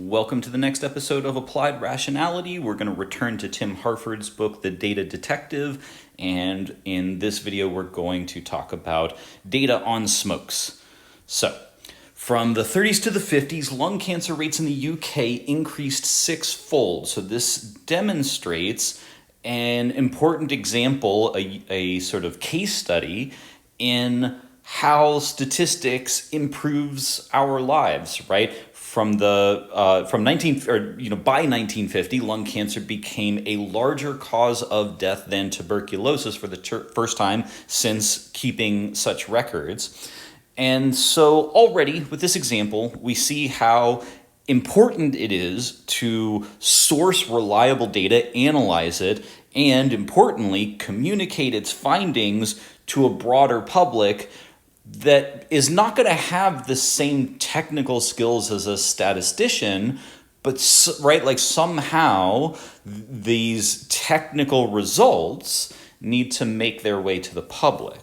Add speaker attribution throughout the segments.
Speaker 1: Welcome to the next episode of Applied Rationality. We're going to return to Tim Harford's book, The Data Detective, and in this video we're going to talk about data on smokes. So, from the 30s to the 50s, lung cancer rates in the UK increased sixfold. So this demonstrates an important example, a sort of case study in how statistics improves our lives, right? By 1950, lung cancer became a larger cause of death than tuberculosis for the first time since keeping such records. And so already with this example, we see how important it is to source reliable data, analyze it, and importantly, communicate its findings to a broader public that is not going to have the same technical skills as a statistician, but somehow these technical results need to make their way to the public.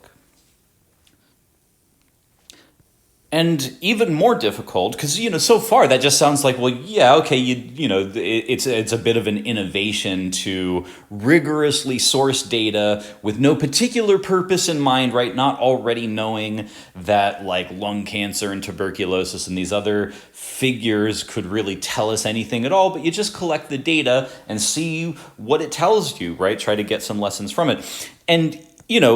Speaker 1: And even more difficult, because, so far that just sounds like, well, yeah, okay, it's a bit of an innovation to rigorously source data with no particular purpose in mind, right? Not already knowing that like lung cancer and tuberculosis and these other figures could really tell us anything at all, but you just collect the data and see what it tells you, right? Try to get some lessons from it. And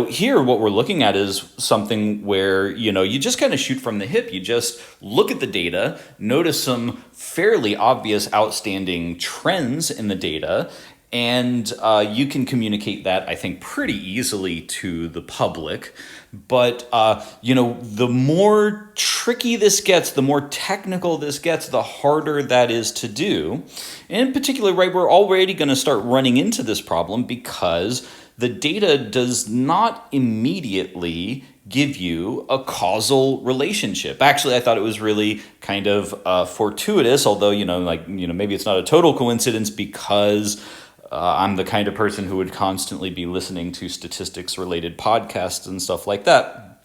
Speaker 1: here what we're looking at is something where, you just kind of shoot from the hip. You just look at the data, notice some fairly obvious outstanding trends in the data, and you can communicate that, I think, pretty easily to the public. But, the more tricky this gets, the more technical this gets, the harder that is to do. And in particular, right, we're already going to start running into this problem because the data does not immediately give you a causal relationship. Actually, I thought it was really kind of fortuitous, although, maybe it's not a total coincidence because I'm the kind of person who would constantly be listening to statistics-related podcasts and stuff like that.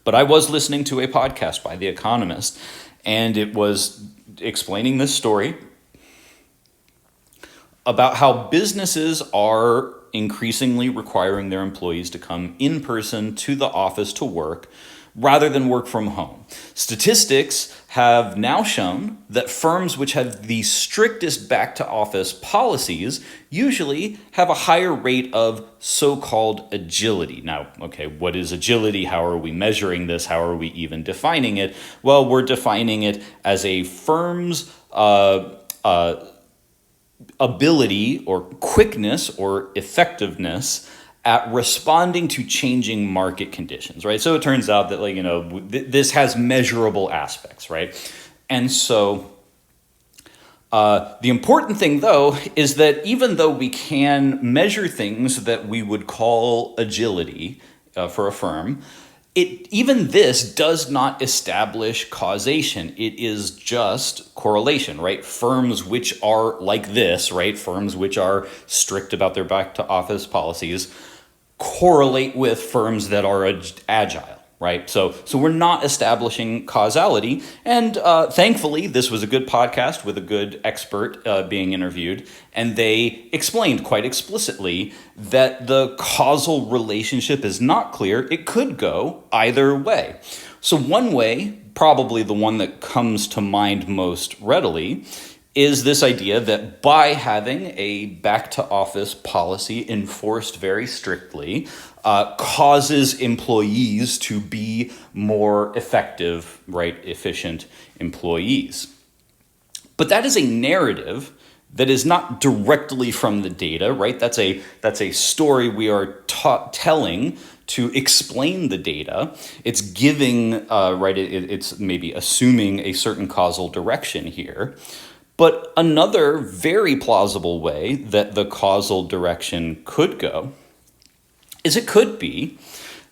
Speaker 1: But I was listening to a podcast by The Economist, and it was explaining this story about how businesses are increasingly requiring their employees to come in person to the office to work rather than work from home. Statistics have now shown that firms which have the strictest back-to-office policies usually have a higher rate of so-called agility. Now, okay, what is agility? How are we measuring this? How are we even defining it? Well, we're defining it as a firm's ability or quickness or effectiveness at responding to changing market conditions, right? So it turns out that this has measurable aspects, right? And so the important thing though is that even though we can measure things that we would call agility for a firm, even this does not establish causation. It is just correlation, right? Firms which are like this, right? Firms which are strict about their back-to-office policies correlate with firms that are agile, right? So we're not establishing causality. And thankfully, this was a good podcast with a good expert being interviewed. And they explained quite explicitly that the causal relationship is not clear. It could go either way. So one way, probably the one that comes to mind most readily, is this idea that by having a back-to-office policy enforced very strictly, causes employees to be more effective, right, efficient employees. But that is a narrative that is not directly from the data, right? That's a story we are telling to explain the data. It's giving, it's maybe assuming a certain causal direction here. But another very plausible way that the causal direction could go is it could be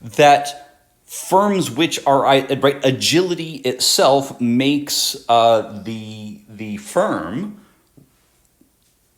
Speaker 1: that firms which are, right, agility itself makes the firm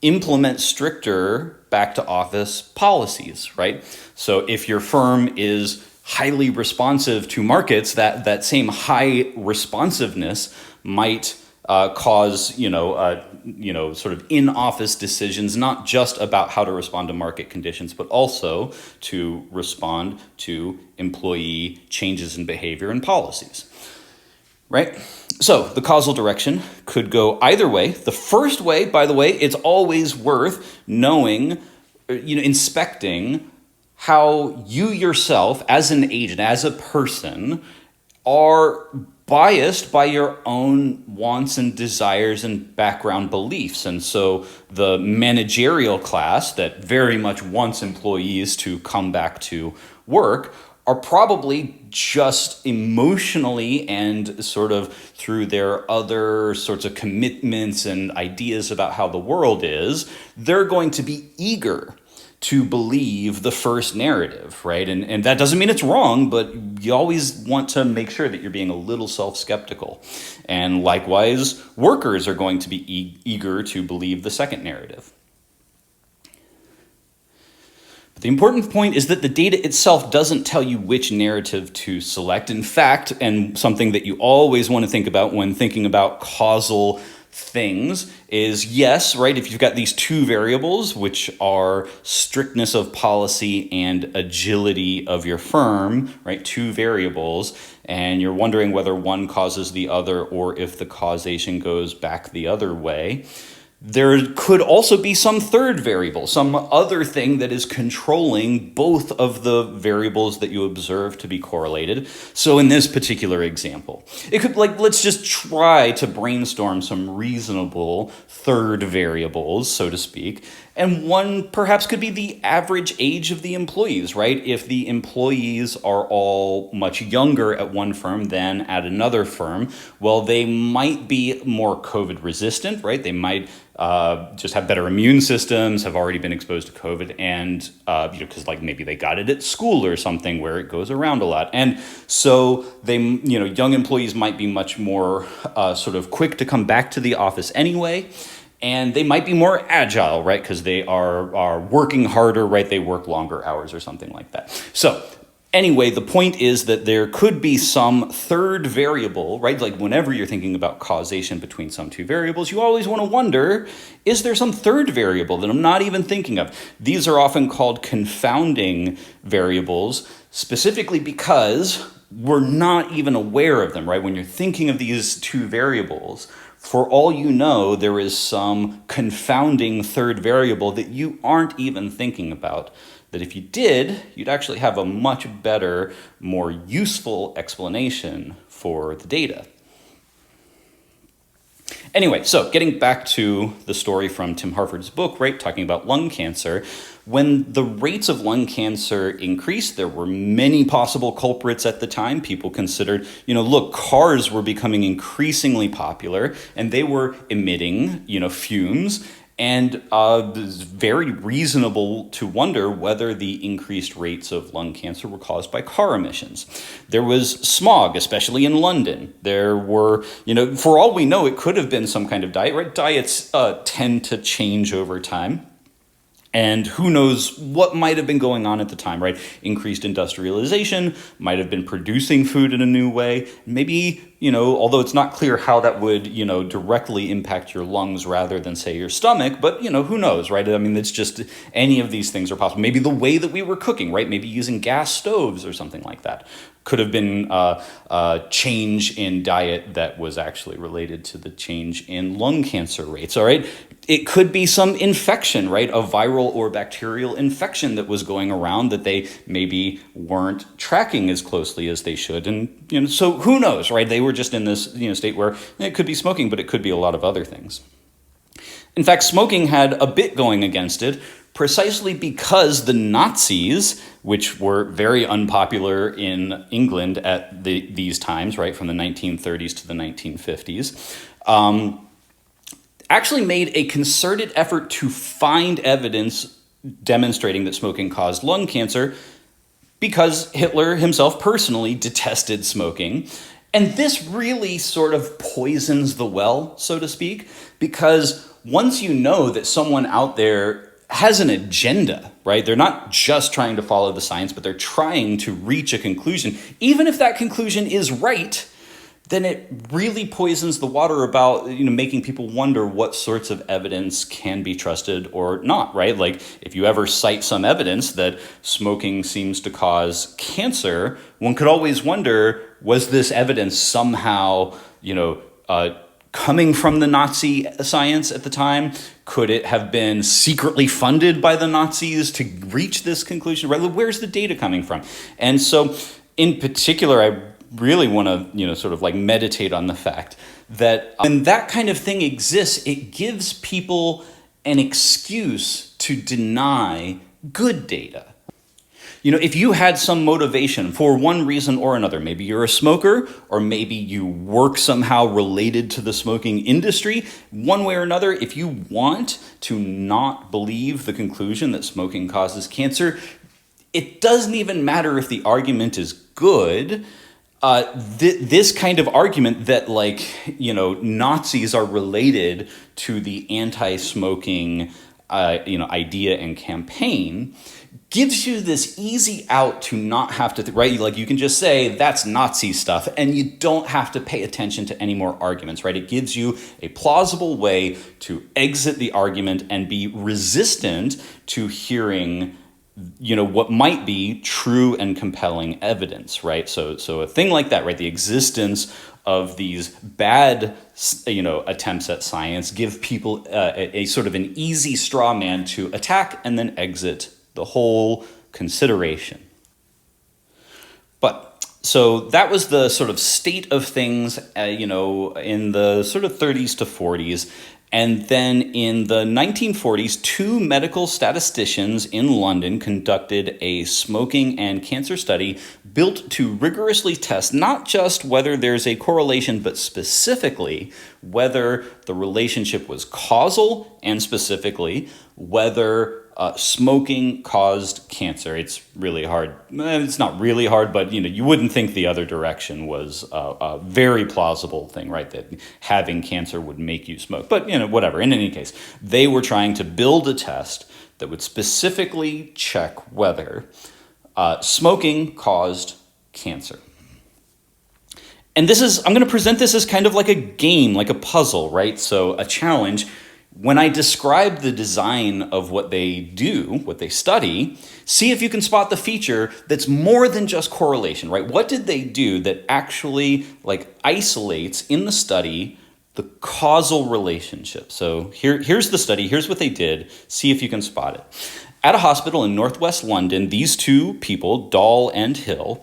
Speaker 1: implement stricter back-to-office policies, right? So if your firm is highly responsive to markets, that same high responsiveness might cause sort of in-office decisions, not just about how to respond to market conditions, but also to respond to employee changes in behavior and policies. Right? So the causal direction could go either way. The first way, by the way, it's always worth knowing, inspecting how you yourself as an agent, as a person, are biased by your own wants and desires and background beliefs. And so the managerial class that very much wants employees to come back to work are probably just emotionally and sort of through their other sorts of commitments and ideas about how the world is, they're going to be eager to believe the first narrative, right? And that doesn't mean it's wrong, but you always want to make sure that you're being a little self-skeptical. And likewise, workers are going to be eager to believe the second narrative. But the important point is that the data itself doesn't tell you which narrative to select. In fact, and something that you always want to think about when thinking about causal things is, yes, right, if you've got these two variables, which are strictness of policy and agility of your firm, right, two variables, and you're wondering whether one causes the other or if the causation goes back the other way, there could also be some third variable, some other thing that is controlling both of the variables that you observe to be correlated. So in this particular example, it could, let's just try to brainstorm some reasonable third variables, so to speak. And one perhaps could be the average age of the employees, right? If the employees are all much younger at one firm than at another firm, well, they might be more COVID resistant, right? They might just have better immune systems, have already been exposed to COVID, and because maybe they got it at school or something where it goes around a lot. And so they, young employees might be much more sort of quick to come back to the office anyway. And they might be more agile, right? Because they are working harder, right? They work longer hours or something like that. So anyway, the point is that there could be some third variable, right? Like whenever you're thinking about causation between some two variables, you always want to wonder, is there some third variable that I'm not even thinking of? These are often called confounding variables, specifically because we're not even aware of them, right? When you're thinking of these two variables, for all you know, there is some confounding third variable that you aren't even thinking about, that if you did, you'd actually have a much better, more useful explanation for the data. Anyway, so getting back to the story from Tim Harford's book, right, talking about lung cancer, when the rates of lung cancer increased, there were many possible culprits at the time. People considered, cars were becoming increasingly popular and they were emitting, fumes. And it's very reasonable to wonder whether the increased rates of lung cancer were caused by car emissions. There was smog, especially in London. There were, for all we know, it could have been some kind of diet, right? Diets tend to change over time. And who knows what might have been going on at the time, right? Increased industrialization might have been producing food in a new way. Maybe, although it's not clear how that would, directly impact your lungs rather than, say, your stomach. But, who knows, right? I mean, it's just any of these things are possible. Maybe the way that we were cooking, right? Maybe using gas stoves or something like that. Could have been a change in diet that was actually related to the change in lung cancer rates, all right? It could be some infection, right? A viral or bacterial infection that was going around that they maybe weren't tracking as closely as they should. And, so who knows, right? They were just in this, state where it could be smoking, but it could be a lot of other things. In fact, smoking had a bit going against it, precisely because the Nazis, which were very unpopular in England at these times, right, from the 1930s to the 1950s, actually made a concerted effort to find evidence demonstrating that smoking caused lung cancer because Hitler himself personally detested smoking. And this really sort of poisons the well, so to speak, because once you know that someone out there has an agenda, right? They're not just trying to follow the science, but they're trying to reach a conclusion. Even if that conclusion is right, then it really poisons the water about making people wonder what sorts of evidence can be trusted or not, right? Like if you ever cite some evidence that smoking seems to cause cancer, one could always wonder, was this evidence somehow coming from the Nazi science at the time? Could it have been secretly funded by the Nazis to reach this conclusion? Right? Where's the data coming from? And so in particular, I really want to, sort of like meditate on the fact that when that kind of thing exists, it gives people an excuse to deny good data. If you had some motivation for one reason or another, maybe you're a smoker, or maybe you work somehow related to the smoking industry, one way or another, if you want to not believe the conclusion that smoking causes cancer, it doesn't even matter if the argument is good. This kind of argument that Nazis are related to the anti-smoking idea and campaign gives you this easy out to not have to, right? Like you can just say that's Nazi stuff and you don't have to pay attention to any more arguments, right? It gives you a plausible way to exit the argument and be resistant to hearing what might be true and compelling evidence, right? So a thing like that, right? The existence of these bad, attempts at science give people a sort of an easy straw man to attack and then exit the whole consideration. But so that was the sort of state of things, in the sort of 30s to 40s. And then in the 1940s, two medical statisticians in London conducted a smoking and cancer study built to rigorously test not just whether there's a correlation, but specifically whether the relationship was causal and specifically whether smoking caused cancer. It's really hard. It's not really hard, but you wouldn't think the other direction was a very plausible thing, right? That having cancer would make you smoke. But whatever. In any case, they were trying to build a test that would specifically check whether smoking caused cancer. And I'm going to present this as kind of like a game, like a puzzle, right? So a challenge. When I describe the design of what they do, what they study, see if you can spot the feature that's more than just correlation, right? What did they do that actually isolates in the study the causal relationship? So here's the study. Here's what they did. See if you can spot it. At a hospital in northwest London, these two people, Dahl and Hill,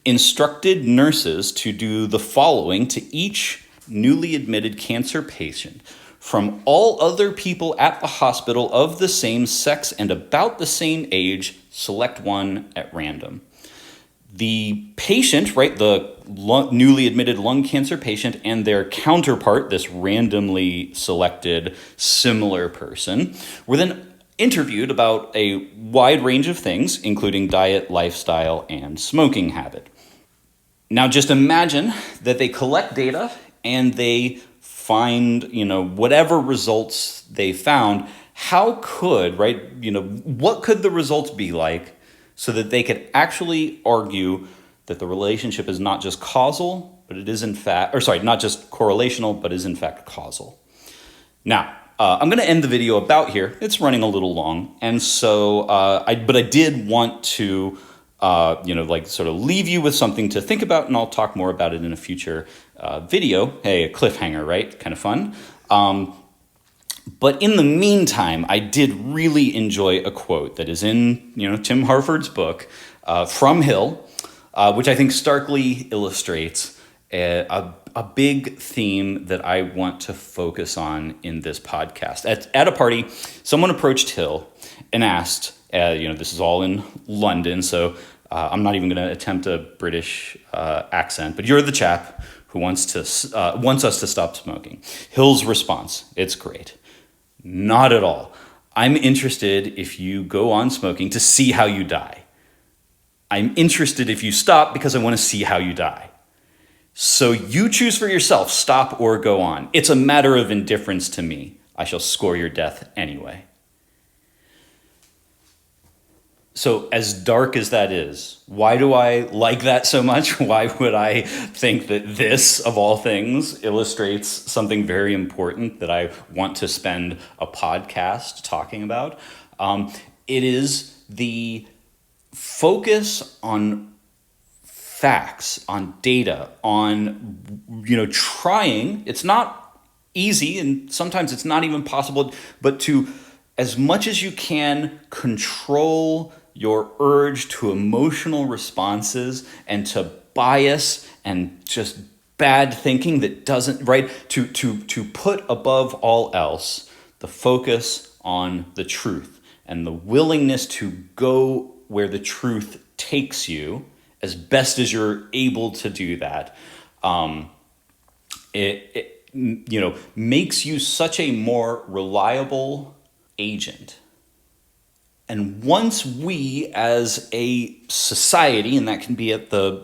Speaker 1: instructed nurses to do the following to each newly admitted cancer patient. From all other people at the hospital of the same sex and about the same age, select one at random. The patient, right, the newly admitted lung cancer patient and their counterpart, this randomly selected similar person, were then interviewed about a wide range of things, including diet, lifestyle, and smoking habit. Now just imagine that they collect data and they find, whatever results they found. How could, what could the results be like so that they could actually argue that the relationship is not just causal, but it is in fact, not just correlational, but is in fact causal. Now, I'm going to end the video about here. It's running a little long. And so, I did want to, sort of leave you with something to think about, and I'll talk more about it in a future video. Hey, a cliffhanger, right? Kind of fun. But in the meantime, I did really enjoy a quote that is in, Tim Harford's book from Hill, which I think starkly illustrates a big theme that I want to focus on in this podcast. At a party, someone approached Hill and asked, this is all in London, so I'm not even going to attempt a British accent, but you're the chap who wants us to stop smoking. Hill's response, it's great. Not at all. I'm interested if you go on smoking to see how you die. I'm interested if you stop because I want to see how you die. So you choose for yourself, stop or go on. It's a matter of indifference to me. I shall score your death anyway. So, as dark as that is, why do I like that so much? Why would I think that this, of all things, illustrates something very important that I want to spend a podcast talking about? It is the focus on facts, on data, on trying. It's not easy, and sometimes it's not even possible, but to, as much as you can, control your urge to emotional responses and to bias and just bad thinking that doesn't, right, to put above all else the focus on the truth and the willingness to go where the truth takes you as best as you're able to do that. It makes you such a more reliable agent. And once we as a society, and that can be at the,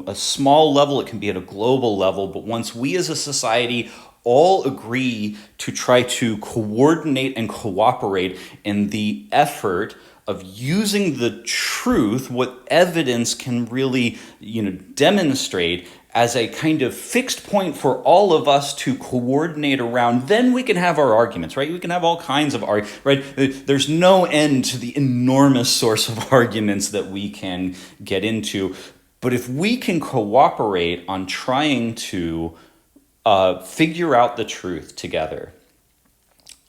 Speaker 1: a small level, it can be at a global level, but once we as a society all agree to try to coordinate and cooperate in the effort of using the truth, what evidence can really, demonstrate as a kind of fixed point for all of us to coordinate around, then we can have our arguments, right? We can have all kinds of arguments, right? There's no end to the enormous source of arguments that we can get into. But if we can cooperate on trying to figure out the truth together,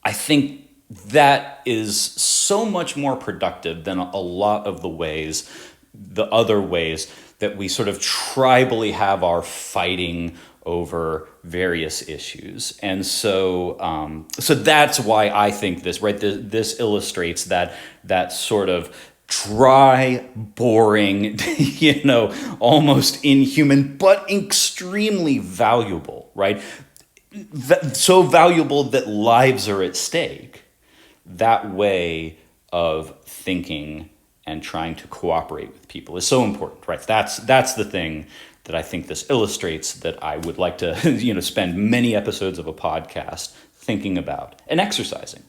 Speaker 1: I think that is so much more productive than a lot of the other ways that we sort of tribally have our fighting over various issues. And so so that's why I think this, right, this illustrates that sort of dry, boring, almost inhuman, but extremely valuable, right? So valuable that lives are at stake. That way of thinking and trying to cooperate with people is so important, right? That's the thing that I think this illustrates, that I would like to spend many episodes of a podcast thinking about and exercising.